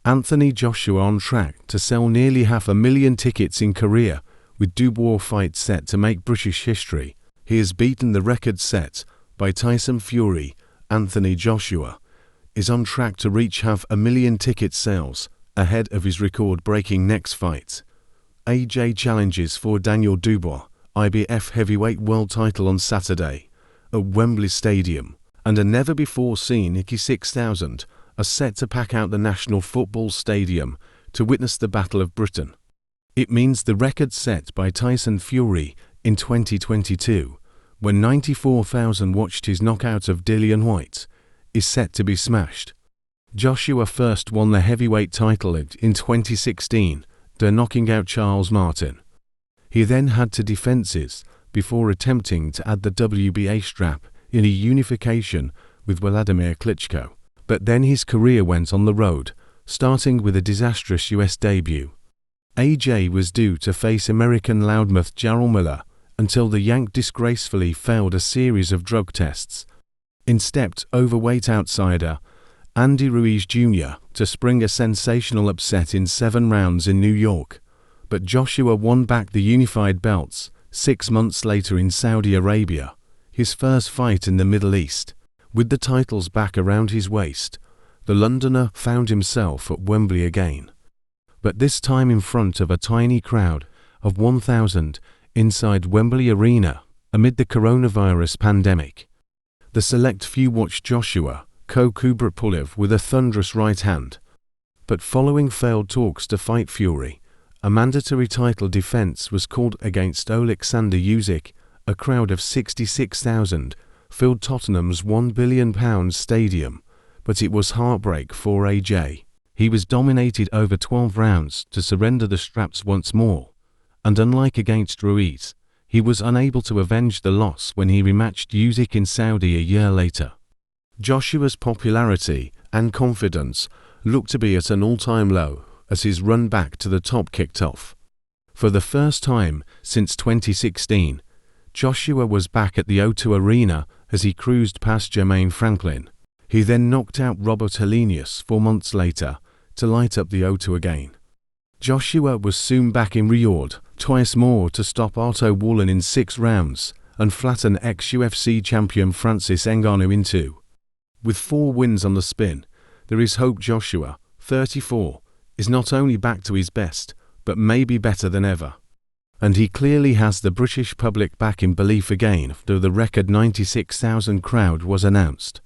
Anthony Joshua on track to sell nearly 500,000 tickets in Korea, with Dubois fight set to make British history. He has beaten the record set by Tyson Fury. Anthony Joshua is on track to reach 500,000 ticket sales, ahead of his record-breaking next fight. AJ challenges for Daniel Dubois IBF heavyweight world title on Saturday at Wembley Stadium, and a never-before-seen 6,000 are set to pack out the National Football Stadium to witness the Battle of Britain. It means the record set by Tyson Fury in 2022, when 94,000 watched his knockout of Dillian Whyte, is set to be smashed. Joshua first won the heavyweight title in 2016, knocking out Charles Martin. He then had two defenses before attempting to add the WBA strap in a unification with Wladimir Klitschko. But then his career went on the road, starting with a disastrous US debut. AJ was due to face American loudmouth Jarrell Miller until the Yank disgracefully failed a series of drug tests. In stepped overweight outsider Andy Ruiz Jr. to spring a sensational upset in 7 rounds in New York. But Joshua won back the unified belts 6 months later in Saudi Arabia, his first fight in the Middle East. With the titles back around his waist, the Londoner found himself at Wembley again. But this time in front of a tiny crowd of 1,000 inside Wembley Arena amid the coronavirus pandemic. The select few watched Joshua Kubrapulev with a thunderous right hand. But following failed talks to fight Fury, a mandatory title defense was called against Alexander Usyk. A crowd of 66,000 filled Tottenham's £1 billion stadium, but it was heartbreak for AJ. He was dominated over 12 rounds to surrender the straps once more, and unlike against Ruiz, he was unable to avenge the loss when he rematched Usyk in Saudi a year later. Joshua's popularity and confidence looked to be at an all-time low as his run back to the top kicked off. For the first time since 2016, Joshua was back at the O2 Arena as he cruised past Jermaine Franklin. He then knocked out Robert Helenius 4 months later to light up the O2 again. Joshua was soon back in Riyadh, twice more to stop Otto Wallin in 6 rounds and flatten ex-UFC champion Francis Ngannou in 2. With 4 wins on the spin, there is hope Joshua, 34, is not only back to his best, but maybe better than ever. And he clearly has the British public back in belief again, though the record 96,000 crowd was announced.